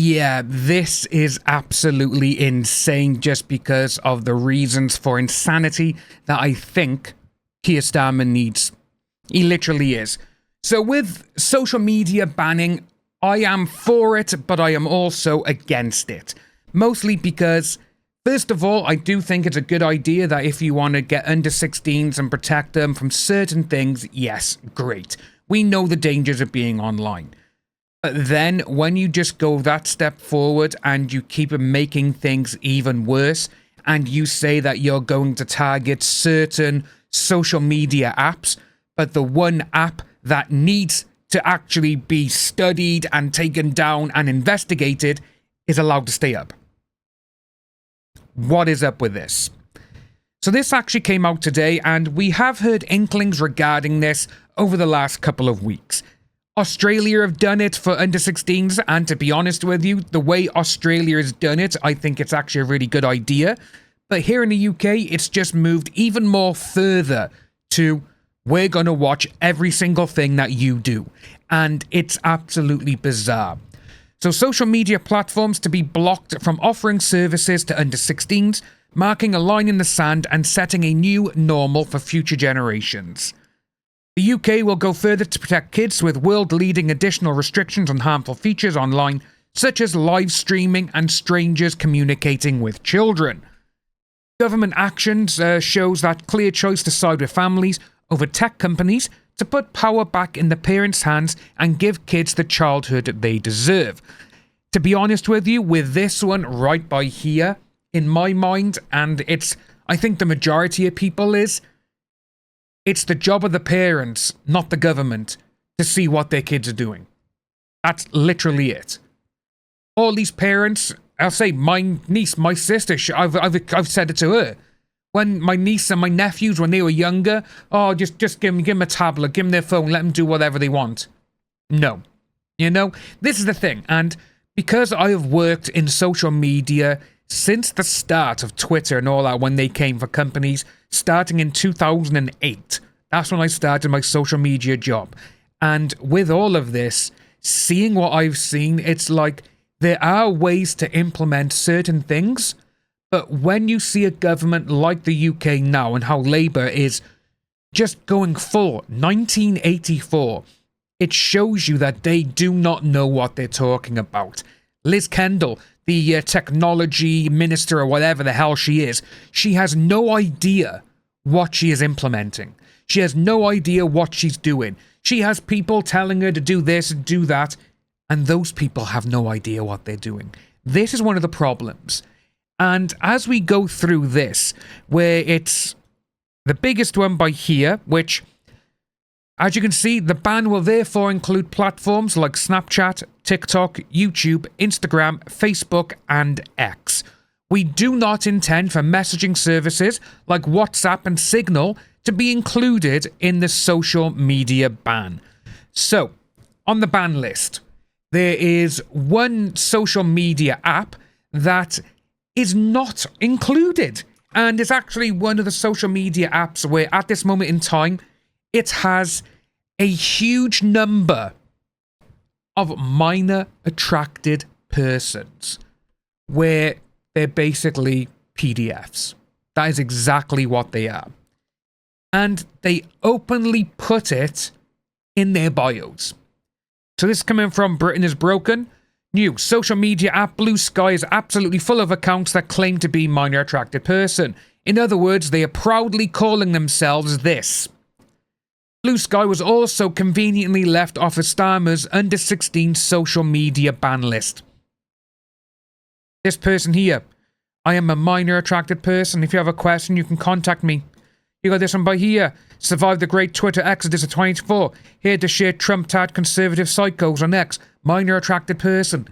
Yeah, this is absolutely insane just because of the reasons for insanity that I think Keir Starmer needs. He literally is. So with social media banning, I am for it, but I am also against it. Mostly because, first of all, I do think it's a good idea that if you want to get under 16s and protect them from certain things, yes, great. We know the dangers of being online. But then when you just go that step forward and you keep making things even worse, and you say that you're going to target certain social media apps, but the one app that needs to actually be studied and taken down and investigated is allowed to stay up. What is up with this? So this actually came out today, and we have heard inklings regarding this over the last couple of weeks. Australia have done it for under 16s, and to be honest with you, the way Australia has done it, I think it's actually a really good idea. But here in the UK, it's just moved even more further to, we're going to watch every single thing that you do. And it's absolutely bizarre. So social media platforms to be blocked from offering services to under 16s, marking a line in the sand and setting a new normal for future generations. The UK will go further to protect kids with world-leading additional restrictions on harmful features online, such as live streaming and strangers communicating with children. Government actions shows that clear choice to side with families over tech companies to put power back in the parents' hands and give kids the childhood they deserve. To be honest with you, with this one right by here, in my mind, and I think the majority of people it's the job of the parents, not the government, to see what their kids are doing. That's literally it. All these parents, I'll say my niece, my sister, I've said it to her. When my niece and my nephews, when they were younger, just give them a tablet, give them their phone, let them do whatever they want. No. You know, this is the thing. And because I have worked in social media since the start of Twitter and all that, when they came for companies, starting in 2008. That's when I started my social media job. And with all of this, seeing what I've seen, it's like there are ways to implement certain things, but when you see a government like the UK now and how Labour is just going full 1984, it shows you that they do not know what they're talking about. Liz Kendall, the technology minister or whatever the hell she is, she has no idea what she is implementing. She has no idea what she's doing. She has people telling her to do this and do that, and those people have no idea what they're doing. This is one of the problems. And as we go through this, where it's the biggest one by here, which, as you can see, the ban will therefore include platforms like Snapchat, TikTok, YouTube, Instagram, Facebook, and X. We do not intend for messaging services like WhatsApp and Signal to be included in the social media ban. So, on the ban list, there is one social media app that is not included. And it's actually one of the social media apps where, at this moment in time, it has a huge number of minor attracted persons where they're basically PDFs. That is exactly what they are. And they openly put it in their bios. So this is coming from Britain is Broken. New social media app Blue Sky is absolutely full of accounts that claim to be minor attracted person. In other words, they are proudly calling themselves this. Blue Sky was also conveniently left off of Starmer's under 16 social media ban list. This person here, I am a minor attracted person. If you have a question, you can contact me. You got this one by here. Survived the great Twitter exodus of 24. Here to share Trump-tard conservative psychos on X. Minor attracted person.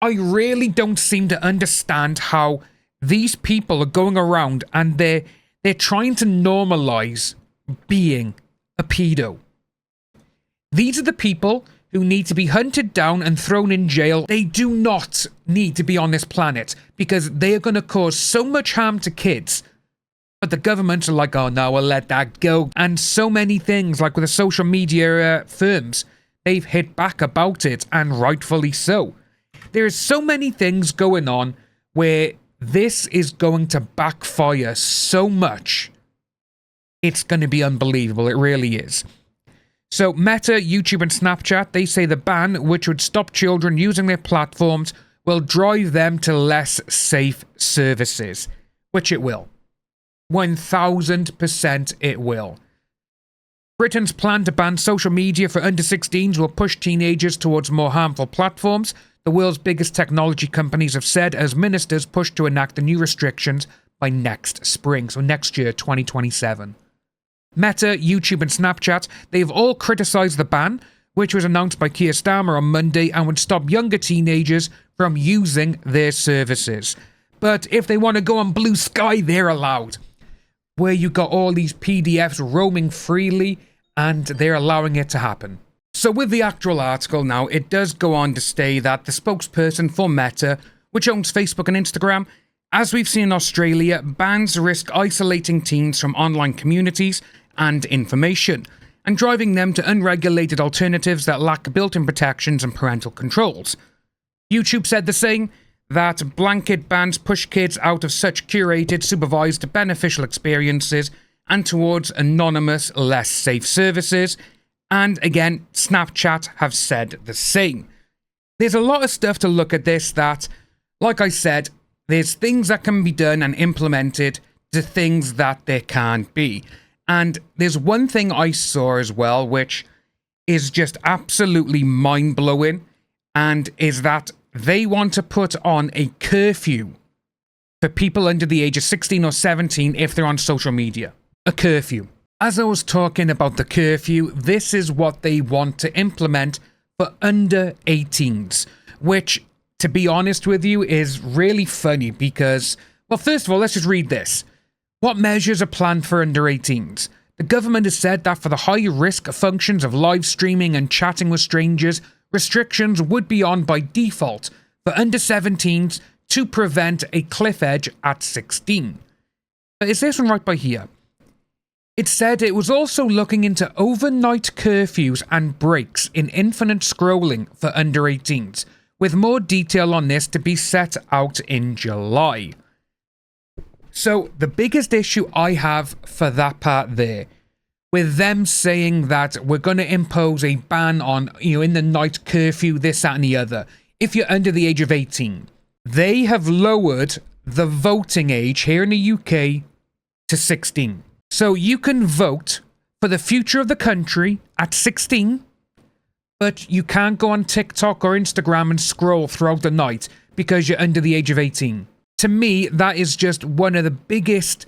I really don't seem to understand how these people are going around and they're trying to normalize being a pedo. These are the people who need to be hunted down and thrown in jail. They do not need to be on this planet because they are going to cause so much harm to kids. But the governments are like, oh no, we'll let that go. And so many things, like with the social media firms, they've hit back about it, and rightfully so. There's so many things going on where this is going to backfire so much. It's going to be unbelievable. It really is. So Meta, YouTube and Snapchat, they say the ban, which would stop children using their platforms, will drive them to less safe services. Which it will. 1000% it will. Britain's plan to ban social media for under 16s will push teenagers towards more harmful platforms, the world's biggest technology companies have said, as ministers push to enact the new restrictions by next spring, so next year, 2027. Meta, YouTube and Snapchat, they've all criticised the ban, which was announced by Keir Starmer on Monday and would stop younger teenagers from using their services. But if they want to go on Blue Sky, they're allowed. Where you got all these PDFs roaming freely, and they're allowing it to happen. So with the actual article now, it does go on to say that the spokesperson for Meta, which owns Facebook and Instagram, as we've seen in Australia, bans risk isolating teens from online communities and information, and driving them to unregulated alternatives that lack built-in protections and parental controls. YouTube said the same, that blanket bans push kids out of such curated, supervised, beneficial experiences and towards anonymous, less safe services. And again, Snapchat have said the same. There's a lot of stuff to look at this that, like I said, there's things that can be done and implemented to things that there can't be. And there's one thing I saw as well, which is just absolutely mind-blowing, and is that they want to put on a curfew for people under the age of 16 or 17 if they're on social media. A curfew. As I was talking about the curfew, this is what they want to implement for under 18s, which, to be honest with you, is really funny because, well, first of all, let's just read this. What measures are planned for under 18s? The government has said that for the high-risk functions of live streaming and chatting with strangers, restrictions would be on by default for under 17s to prevent a cliff edge at 16. But is this one right by here? It said it was also looking into overnight curfews and breaks in infinite scrolling for under 18s, with more detail on this to be set out in July. So the biggest issue I have for that part there, with them saying that we're going to impose a ban on, in the night curfew, this, that and the other, if you're under the age of 18. They have lowered the voting age here in the UK to 16. So you can vote for the future of the country at 16, but you can't go on TikTok or Instagram and scroll throughout the night because you're under the age of 18. To me, that is just one of the biggest,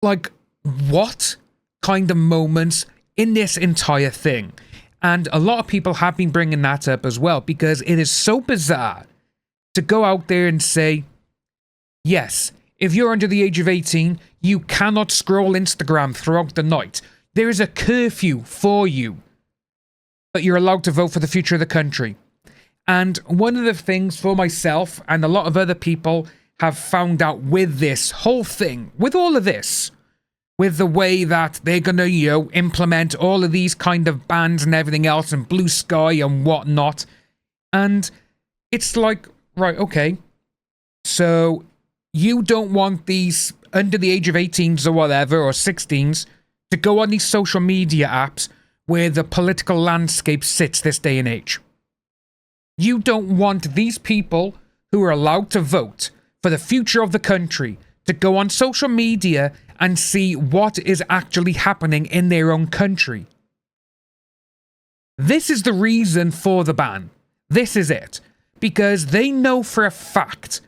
what kind of moments in this entire thing. And a lot of people have been bringing that up as well, because it is so bizarre to go out there and say, yes, if you're under the age of 18, you cannot scroll Instagram throughout the night. There is a curfew for you, but you're allowed to vote for the future of the country. And one of the things for myself and a lot of other people have found out with this whole thing, with all of this, with the way that they're going to, implement all of these kind of bans and everything else and Blue Sky and whatnot. And it's like, right, okay, so you don't want these under the age of 18s or whatever, or 16s, to go on these social media apps where the political landscape sits this day and age. You don't want these people who are allowed to vote for the future of the country to go on social media and see what is actually happening in their own country. This is the reason for the ban. This is it. Because they know for a fact,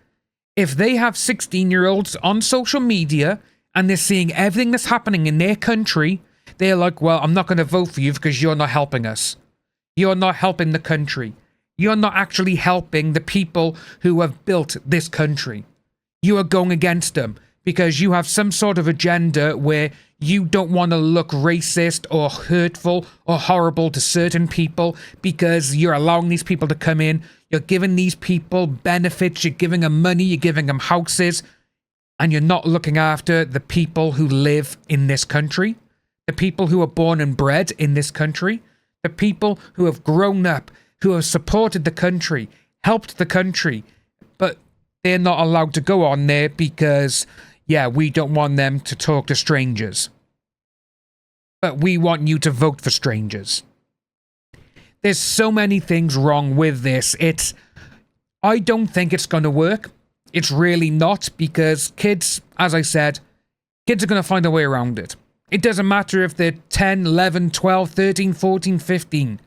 if they have 16-year-olds on social media and they're seeing everything that's happening in their country, they're like, well, I'm not going to vote for you because you're not helping us. You're not helping the country. You're not actually helping the people who have built this country. You are going against them because you have some sort of agenda where you don't want to look racist or hurtful or horrible to certain people because you're allowing these people to come in. You're giving these people benefits. You're giving them money. You're giving them houses. And you're not looking after the people who live in this country. The people who are born and bred in this country. The people who have grown up, who have supported the country, helped the country, but they're not allowed to go on there because, yeah, we don't want them to talk to strangers. But we want you to vote for strangers. There's so many things wrong with this. I don't think it's going to work. It's really not, because kids, as I said, kids are going to find a way around it. It doesn't matter if they're 10, 11, 12, 13, 14, 15.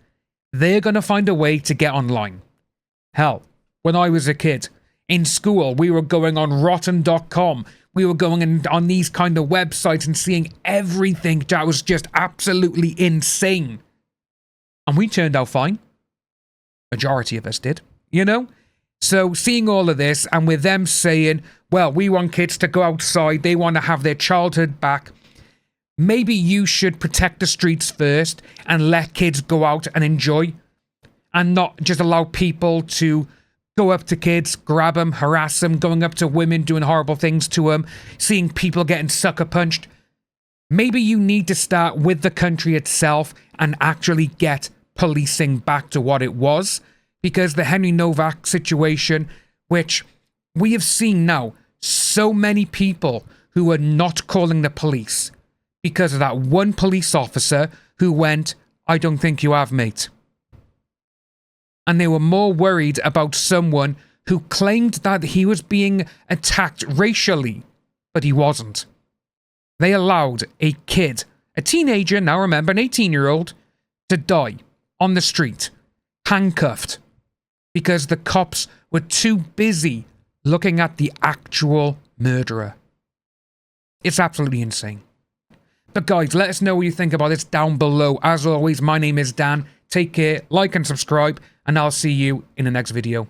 They're going to find a way to get online. Hell, when I was a kid, in school, we were going on rotten.com. We were going on these kind of websites and seeing everything that was just absolutely insane. And we turned out fine. Majority of us did, you know? So seeing all of this, and with them saying, well, we want kids to go outside, they want to have their childhood back. Maybe you should protect the streets first and let kids go out and enjoy, and not just allow people to go up to kids, grab them, harass them, going up to women, doing horrible things to them, seeing people getting sucker punched. Maybe you need to start with the country itself and actually get policing back to what it was. Because the Henry Novak situation, which we have seen now, so many people who are not calling the police because of that one police officer who went, I don't think you have, mate. And they were more worried about someone who claimed that he was being attacked racially, but he wasn't. They allowed a kid, a teenager, now remember, an 18-year-old, to die on the street, handcuffed, because the cops were too busy looking at the actual murderer. It's absolutely insane. But guys, let us know what you think about this down below. As always, my name is Dan. Take care, like and subscribe, and I'll see you in the next video.